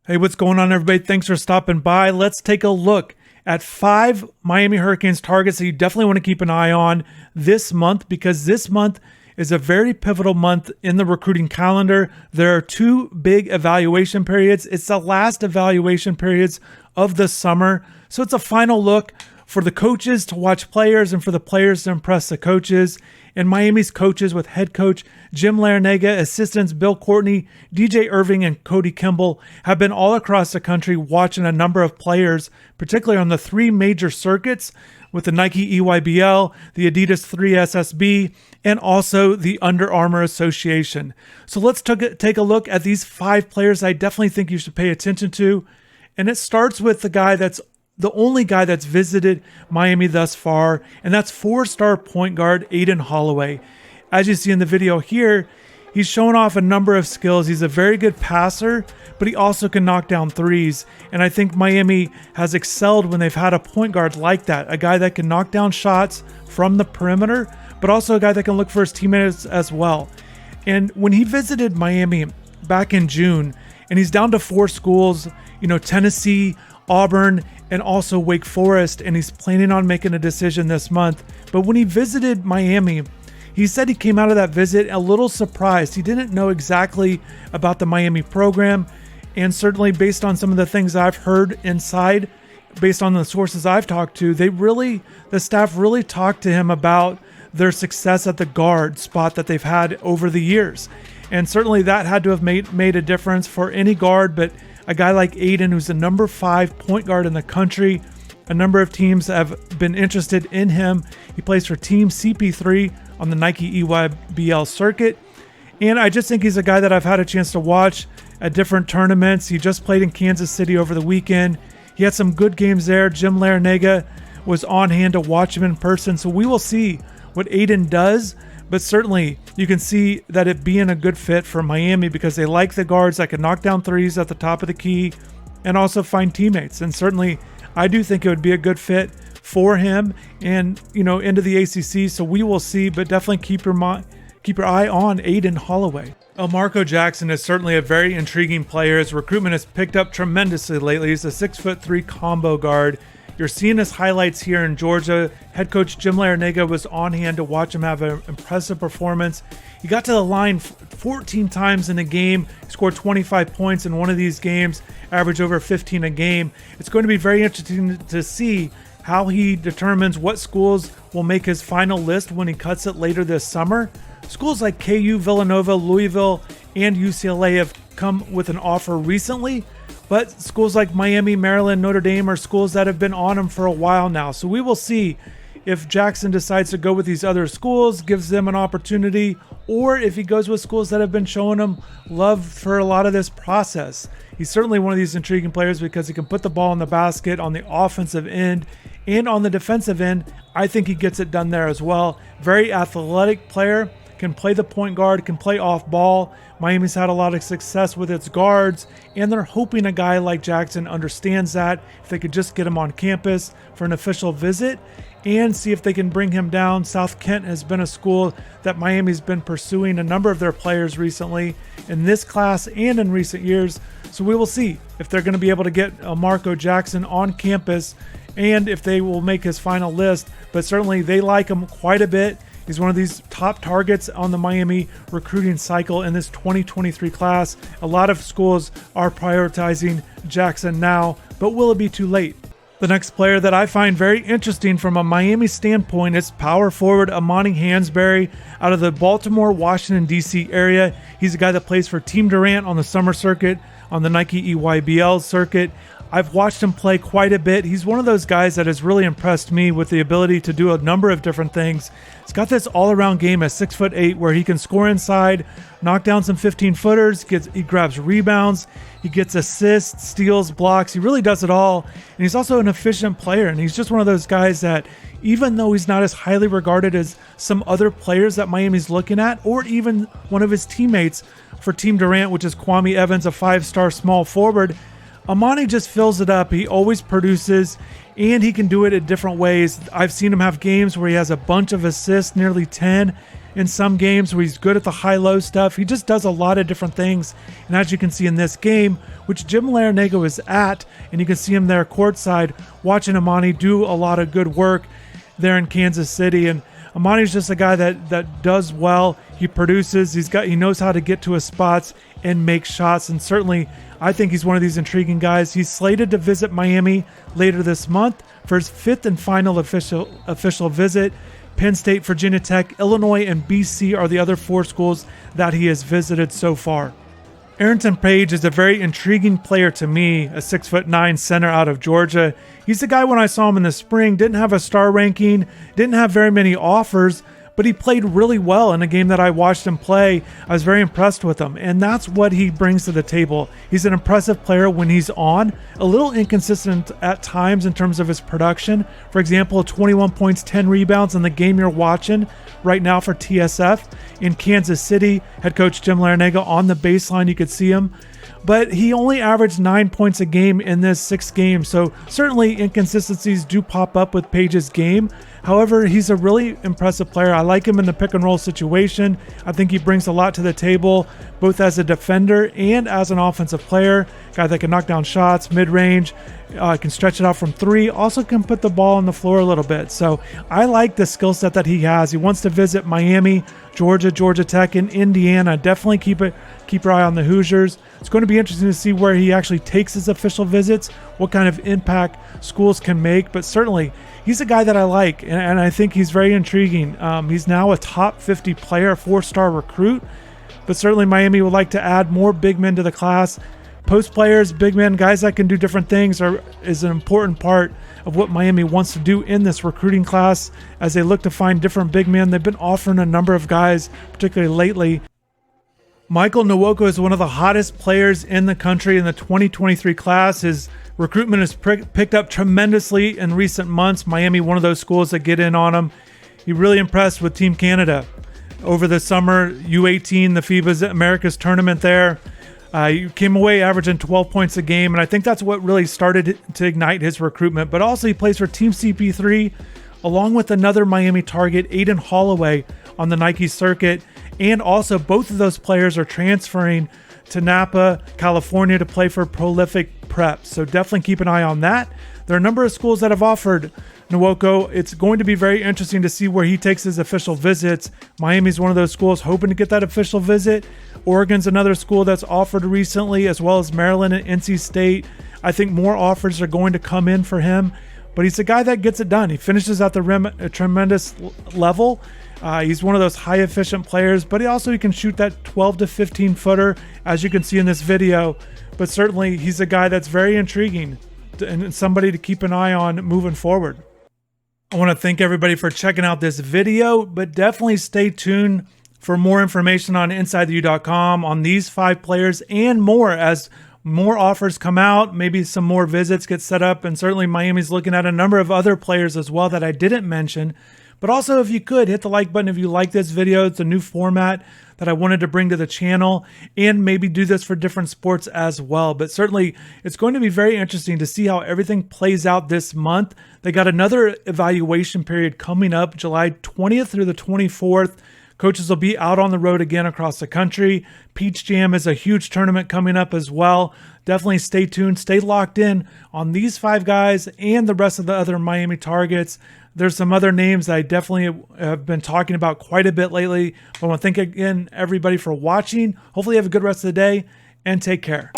Hey, what's going on, everybody? Thanks for stopping by. Let's take a look at 5 Miami Hurricanes targets that you definitely want to keep an eye on this month, because this month is a very pivotal month in the recruiting calendar. There are 2 big evaluation periods. It's the last evaluation periods of the summer. So it's a final look for the coaches to watch players and for the players to impress the coaches. And Miami's coaches, with head coach Jim Larrañaga, assistants Bill Courtney, DJ Irving, and Cody Kimball, have been all across the country watching a number of players, particularly on the 3 major circuits with the Nike EYBL, the Adidas 3SSB, and also the Under Armour Association. So let's take a look at these 5 players I definitely think you should pay attention to. And it starts with the only guy that's visited Miami thus far, and that's 4-star point guard Aiden Holloway. As you see in the video here, he's showing off a number of skills. He's a very good passer, but he also can knock down threes. And I think Miami has excelled when they've had a point guard like that, a guy that can knock down shots from the perimeter, but also a guy that can look for his teammates as well. And when he visited Miami back in June, and he's down to 4 schools, Tennessee, Auburn, and also Wake Forest, and he's planning on making a decision this month. But when he visited Miami, he said he came out of that visit a little surprised. He didn't know exactly about the Miami program, and certainly based on some of the things I've heard inside, based on the sources I've talked to, the staff really talked to him about their success at the guard spot that they've had over the years. And certainly that had to have made a difference for any guard, but a guy like Aiden, who's the number 5 point guard in the country. A number of teams have been interested in him. He plays for Team CP3 on the Nike EYBL circuit. And I just think he's a guy that I've had a chance to watch at different tournaments. He just played in Kansas City over the weekend. He had some good games there. Jim Larrañaga was on hand to watch him in person. So we will see what Aiden does. But certainly you can see that it being a good fit for Miami, because they like the guards that can knock down threes at the top of the key and also find teammates. And certainly I do think it would be a good fit for him and, into the ACC. So we will see, but definitely keep your eye on Aiden Holloway. Marco Jackson is certainly a very intriguing player. His recruitment has picked up tremendously lately. He's a 6'3" combo guard. You're seeing his highlights here in Georgia. Head coach Jim Larrañaga was on hand to watch him have an impressive performance. He got to the line 14 times in a game, scored 25 points in one of these games, averaged over 15 a game. It's going to be very interesting to see how he determines what schools will make his final list when he cuts it later this summer. Schools like KU, Villanova, Louisville, and UCLA have come with an offer recently, but schools like Miami, Maryland, Notre Dame are schools that have been on him for a while now. So we will see if Jackson decides to go with these other schools, gives them an opportunity, or if he goes with schools that have been showing him love for a lot of this process. He's certainly one of these intriguing players because he can put the ball in the basket on the offensive end and on the defensive end. I think he gets it done there as well. Very athletic player, can play the point guard, can play off ball. Miami's had a lot of success with its guards, and they're hoping a guy like Jackson understands that. If they could just get him on campus for an official visit and see if they can bring him down. South Kent has been a school that Miami's been pursuing a number of their players recently in this class and in recent years. So we will see if they're going to be able to get Marco Jackson on campus and if they will make his final list. But certainly they like him quite a bit. He's one of these top targets on the Miami recruiting cycle in this 2023 class. A lot of schools are prioritizing Jackson now, but will it be too late? The next player that I find very interesting from a Miami standpoint is power forward ahmani HANSBERRY out of the Baltimore, Washington, D.C. area. He's a guy that plays for Team Durant on the summer circuit, on the Nike EYBL circuit. I've watched him play quite a bit. He's one of those guys that has really impressed me with the ability to do a number of different things. He's got this all-around game at 6'8", where he can score inside, knock down some 15-footers, he grabs rebounds, he gets assists, steals, blocks. He really does it all. And he's also an efficient player, and he's just one of those guys that, even though he's not as highly regarded as some other players that Miami's looking at, or even one of his teammates for Team Durant, which is Kwame Evans, a 5-star small forward, Ahmani just fills it up. He always produces, and he can do it in different ways. I've seen him have games where he has a bunch of assists, nearly 10. In some games where he's good at the high-low stuff. He just does a lot of different things. And as you can see in this game, which Jim Larrañaga is at, and you can see him there courtside watching Ahmani do a lot of good work there in Kansas City. And Ahmani's just a guy that does well. He produces. He knows how to get to his spots and make shots. And certainly, I think he's one of these intriguing guys. He's slated to visit Miami later this month for his 5th and final official visit. Penn State, Virginia Tech, Illinois, and BC are the other 4 schools that he has visited so far. Arrington Page is a very intriguing player to me, a 6'9" center out of Georgia. He's the guy when I saw him in the spring, didn't have a star ranking, didn't have very many offers, but he played really well in a game that I watched him play. I was very impressed with him, and that's what he brings to the table. He's an impressive player when he's on, a little inconsistent at times in terms of his production. For example, 21 points, 10 rebounds in the game you're watching right now for TSF in Kansas City. Head coach Jim Larrañaga on the baseline, you could see him. But he only averaged 9 points a game in this 6 games, so certainly inconsistencies do pop up with Page's game. However, he's a really impressive player. I like him in the pick and roll situation. I think he brings a lot to the table, both as a defender and as an offensive player. Guy that can knock down shots, mid-range, can stretch it out from 3, also can put the ball on the floor a little bit. So I like the skill set that he has. He wants to visit Miami, Georgia, Georgia Tech, and Indiana. Definitely keep your eye on the Hoosiers. It's going to be interesting to see where he actually takes his official visits, what kind of impact schools can make, but certainly he's a guy that I like, and I think he's very intriguing. He's now a top 50 player, 4-star recruit, but certainly Miami would like to add more big men to the class. Post players, big men, guys that can do different things is an important part of what Miami wants to do in this recruiting class as they look to find different big men. They've been offering a number of guys, particularly lately. Michael Nowoko is one of the hottest players in the country in the 2023 class. His recruitment has picked up tremendously in recent months. Miami, one of those schools that get in on him. He really impressed with Team Canada over the summer, U18, the FIBA Americas tournament there. He came away averaging 12 points a game, and I think that's what really started to ignite his recruitment. But also he plays for Team CP3, along with another Miami target, Aiden Holloway, on the Nike circuit. And also both of those players are transferring to Napa, California to play for Prolific Prep. So definitely keep an eye on that. There are a number of schools that have offered Nowoko. It's going to be very interesting to see where he takes his official visits. Miami's one of those schools hoping to get that official visit. Oregon's another school that's offered recently, as well as Maryland and NC State. I think more offers are going to come in for him, but he's a guy that gets it done. He finishes at the rim at a tremendous level. He's one of those high efficient players, but he can shoot that 12 to 15 footer, as you can see in this video. But certainly he's a guy that's very intriguing and somebody to keep an eye on moving forward. I want to thank everybody for checking out this video, but definitely stay tuned for more information on InsideTheU.com on these 5 players and more as more offers come out, maybe some more visits get set up, and certainly Miami's looking at a number of other players as well that I didn't mention. But also, if you could, hit the like button if you like this video. It's a new format that I wanted to bring to the channel and maybe do this for different sports as well. But certainly, it's going to be very interesting to see how everything plays out this month. They got another evaluation period coming up July 20th through the 24th. Coaches will be out on the road again across the country. Peach Jam is a huge tournament coming up as well. Definitely stay tuned, stay locked in on these 5 guys and the rest of the other Miami targets. There's some other names that I definitely have been talking about quite a bit lately. But I want to thank again everybody for watching. Hopefully you have a good rest of the day and take care.